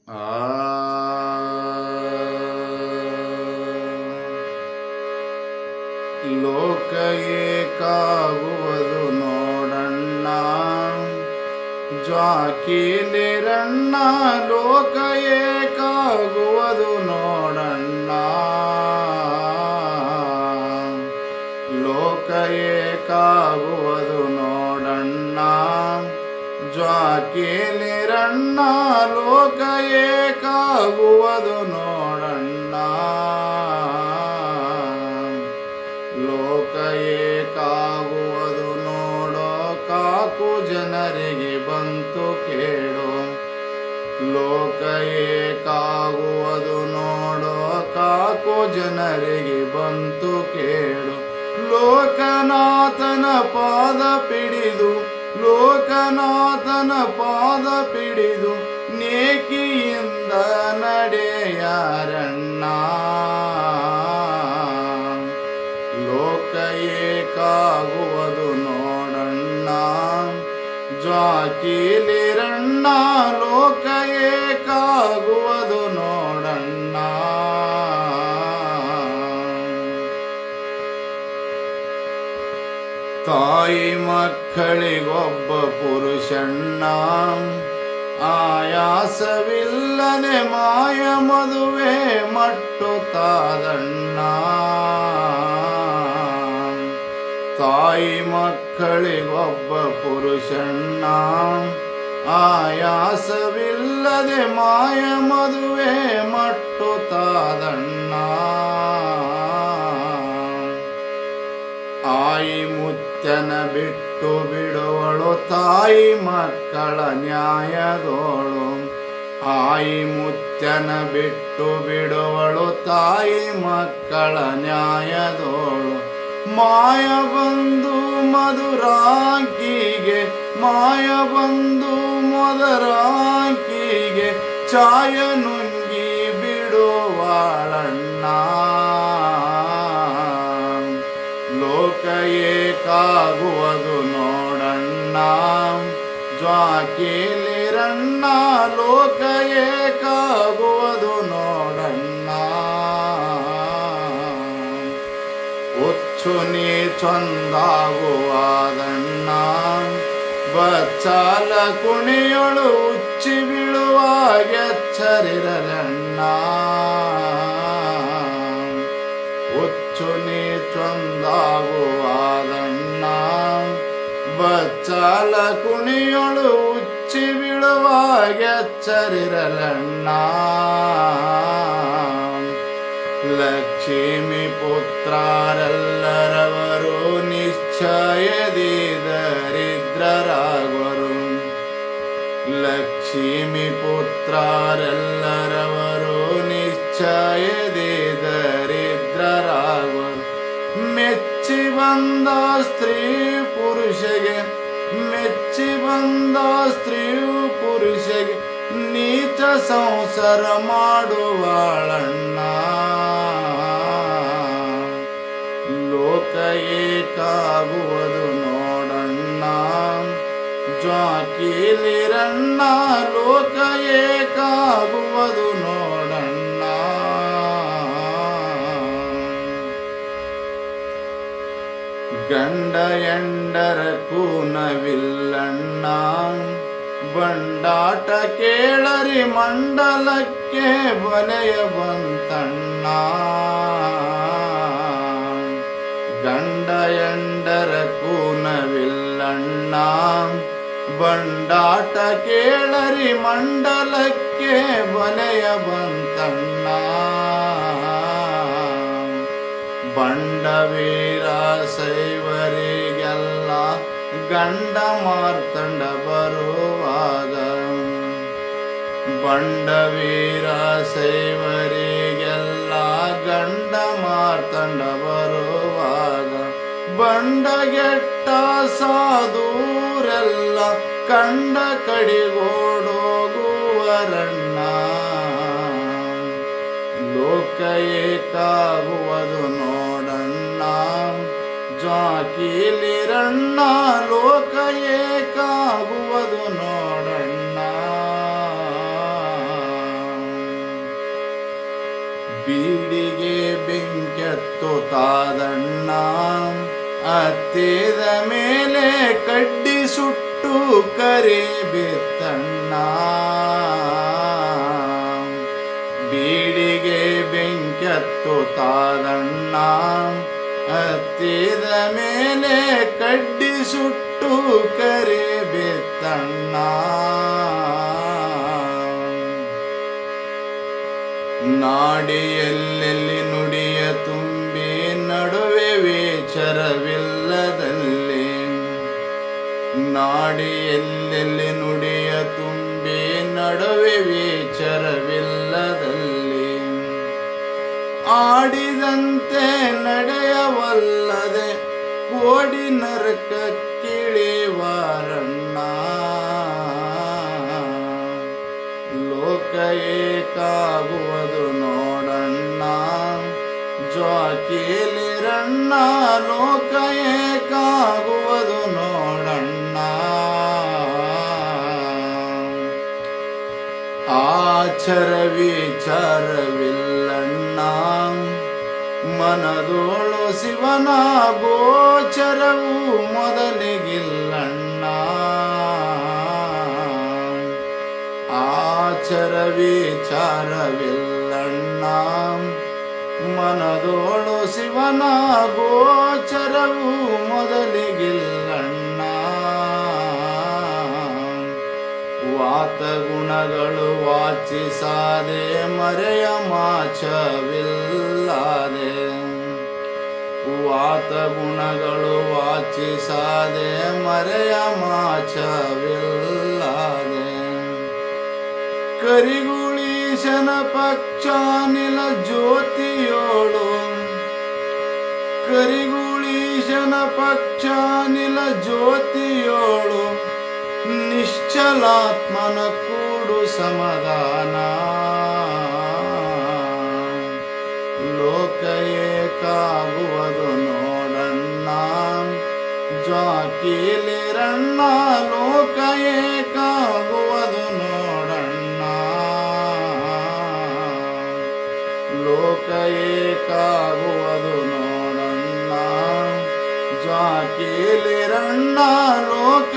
ಆ ಲೋಕ ಏಕಾಗುವುದು ನೋಡಣ್ಣ, ಜ್ವಾಕೀಲಿರಣ್ಣ. ಲೋಕ ಏಕಾಗುವುದು ನೋಡಣ್ಣ, ಲೋಕ ಏಕಾಗುವುದು ನೋಡಣ್ಣ, ಜ್ವಾಕೀಲಿರಣ್ಣ. ಲೋಕ ಏಕಾಗುವುದು ನೋಡಣ್ಣ, ಲೋಕ ಏಕಾಗುವುದು ನೋಡೋ. ಕಾಕು ಜನರಿಗೆ ಬಂತು ಕೇಳು, ಲೋಕ ಏಕಾಗುವುದು ನೋಡೋ. ಕಾಕು ಜನರಿಗೆ ಬಂತು ಕೇಳು. ಲೋಕನಾಥನ ಪಾದ ಪಿಡಿದು, ಲೋಕನಾಥನ ಪಾದ ಪಿಡಿದು, ನೇಕಿಯಿಂದ ನಡೆಯಾರಣ್ಣ. ಲೋಕ ಏಕಾಗುವುದು ನೋಡಣ್ಣ, ಜ್ವಾಕೀಲಿರಣ್ಣ. ಲೋಕ ಏಕಾಗುವುದು ನೋಡಣ್ಣ. ತಾಯಿ ಮಕ್ಕಳಿಗೊಬ್ಬ ಪುರುಷಣ್ಣ, ಆಯಾಸವಿಲ್ಲದೆ ಮಾಯ ಮದುವೆ ಮಟ್ಟುತ್ತಾದಣ್ಣ. ತಾಯಿ ಮಕ್ಕಳಿಗೊಬ್ಬ ಪುರುಷಣ್ಣ, ಆಯಾಸವಿಲ್ಲದೆ ಮಾಯ ಮದುವೆ ಮಟ್ಟುತ್ತಾದಣ್ಣ. ಆಯಿ ಮುತ್ಯನ ಬಿಟ್ಟು ಬಿಡುವಳು ತಾಯಿ ಮಕ್ಕಳ ನ್ಯಾಯದೋಳು. ಆಯಿ ಮುತ್ಯನ ಬಿಟ್ಟು ಬಿಡುವಳು ತಾಯಿ ಮಕ್ಕಳ ನ್ಯಾಯದೋಳು. ಮಾಯ ಬಂದು ಮಧುರಾಕಿಗೆ, ಮಾಯ ಬಂದು ಮಧುರಾಕಿಗೆ, ಛಾಯ ನುಂಗಿ ಬಿಡುವಾಳಣ್ಣ. ಲೋಕ ಏಕಾಗುವುದು ನೋಡಣ್ಣ, ಜ್ವಾಕೀಲಿರಣ್ಣ. ಲೋಕ ಏಕಾಗುವುದು ನೋಡಣ್ಣ. ಹುಚ್ಚು ನೀ ಚೊಂದಾಗುವಾದಣ್ಣ, ಬಚ್ಚಾಲ ಕುಣಿಯೊಳು ಉಚ್ಚಿ ಬೀಳುವಾಗ ಎಚ್ಚರಿರಲಣ್ಣ. ಹುಚ್ಚು ನೀ ಚೊಂದಾಗುವಾದಣ್ಣ, ಬಚ್ಚಾಲ ಕುಣಿಯೊಳು ಉಚ್ಚಿ ಬೀಳುವಾಗ ಎಚ್ಚರಿರಲಣ್ಣ. ಲಕ್ಷ್ಮೀ ಪುತ್ರರೆಲ್ಲರವರು ನಿಶ್ಚಯದಿ ದರಿದ್ರರಾಗುವರು. ಲಕ್ಷ್ಮೀ ಪುತ್ರರೆಲ್ಲರವರು ನಿಶ್ಚಯದಿ ದರಿದ್ರರಾಗುವರು. ಮೆಚ್ಚಿ ಬಂದ ಸ್ತ್ರೀ ಪುರುಷಗೆ, ಮೆಚ್ಚಿ ಬಂದ ಸ್ತ್ರೀಯು ಪುರುಷಗೆ, ನೀಚ ಸಂಸಾರ ಮಾಡುವಾಳಣ್ಣ. ಲೋಕ ಏಕಾಗುವುದು ನೋಡಣ್ಣ, ಜ್ವಾಕೀಲಿರಣ್ಣ. ಲೋಕ ಏಕಾಗುವುದು ನೋಡಣ್ಣ. ಗಂಡ ಎಂಡರ ಕೂನವಿಲ್ಲಣ್ಣ, ಬಂಡಾಟ ಕೇಳರಿ ಮಂಡಲಕ್ಕೆ ಬಲೆಯ ಬಂತಣ್ಣ. ಗಂಡ ಎಂಡರ ಕೂನವಿಲ್ಲಣ್ಣ, ಬಂಡಾಟ ಕೇಳರಿ ಮಂಡಲಕ್ಕೆ ಬಲೆಯ ಬಂತಣ್ಣ. ಬಂಡವೀರ ಶೈವರಿಗೆಲ್ಲ ಗಂಡ ಮಾರ್ತಂಡ ಬರುವಾಗ, ಬಂಡವೀರ ಶೈವರಿಗೆಲ್ಲ ಗಂಡ ಮಾರ್ತಂಡ ಬರುವಾಗ, ಬಂಡಗೆಟ್ಟ ಸಾಧೂರೆಲ್ಲ ಕಂಡ ಕಡಿಗೋಡೋಗುವರಣ್ಣ. ಲೋಕ ಏಕಾಗುವುದು ನೋಡಣ್ಣ, ಜ್ವಾಕೀಲಿರಣ್ಣ. ಲೋಕ ಏಕಾಗುವುದು ನೋಡಣ್ಣ. ಬೀಡಿಗೆ ಬೆಂಕೆತ್ತು ತಾದಣ್ಣ, ಹತ್ತಿದ ಮೇಲೆ ಕಡ್ಡಿ ಸುಟ್ಟು ಕರಿ ಬಿತ್ತಣ್ಣ. ಬೀಡಿಗೆ ಬೆಂಕೆತ್ತು ತಾದಣ್ಣ, ಹತ್ತಿದ ಮೇಲೆ ಕಡ್ಡಿ ಸುಟ್ಟು ಕರಿ ಬಿತ್ತಣ್ಣ. ನಾಡಿಯಲ್ಲೆಲ್ಲಿ ನುಡಿಯ ತುಂಬಿ ನಡುವೆ ವಿಚಾರವಿಲ್ಲದಲ್ಲಿ, ನಾಡಿಯಲ್ಲೆಲ್ಲಿ ನುಡಿಯ ತುಂಬಿ ನಡುವೆ ವಿಚಾರವಿಲ್ಲದಲ್ಲಿ, ಆಡಿದಂತೆ ನಡೆಯವಲ್ಲದೆ ಕೋಡಿ ನರಕಕ್ಕಿಳಿವಾರಣ್ಣ. ಲೋಕ ಏಕಾಗುವುದು ನೋಡಣ್ಣ, ಜ್ವಾಕೀಲಿರಣ್ಣ. ಲೋಕ ಏಕಾಗುವುದು ನೋಡಣ್ಣ. ಆಚರ ವಿಚಾರವಿಲ್ಲಣ್ಣ, ಮನದೋಳು ಶಿವನ ಗೋಚರವು ಮೊದಲಿಗಿಲ್ಲಣ್ಣ. ಆಚರ ವಿಚಾರವಿಲ್ಲಣ್ಣ, ಮನದೋಳು ಶಿವನ ಗೋಚರವು ಮೊದಲಿಗಿಲ್ಲಣ್ಣ. ವಾತ ಗುಣಗಳು ವಾಚಿಸಾದೆ ಮರೆಯ ಮಾಚವಿಲ್ಲದೆ, ವಾತ ಗುಣಗಳು ವಾಚಿಸಾದೆ ಮರೆಯ ಮಾಚವಿಲ್ಲದೆ, ಕರಿಗುಳೀಶನ ಪಕ್ಷಾನಿಲ ಜ್ಯೋತಿಯೋಳು, ಕರಿಗುಳೀಶನ ಪಕ್ಷಾನಿಲ ಜ್ಯೋತಿಯೋಳು, ನಿಶ್ಚಲಾತ್ಮನ ಕೂಡು ಸಮಾಧಾನ. ಲೋಕ ಏಕಾಗುವುದು ನೋಡಣ್ಣ, ಜ್ವಾಕೀಲಿರಣ್ಣ. ಲೋಕ ಏಕಾಗುವುದು ನೋಡಣ್ಣ, ಲೋಕ ಏಕಾಗುವುದು ನೋಡಣ್ಣ, ಜ್ವಾಕೀಲಿರಣ್ಣ. ಲೋಕ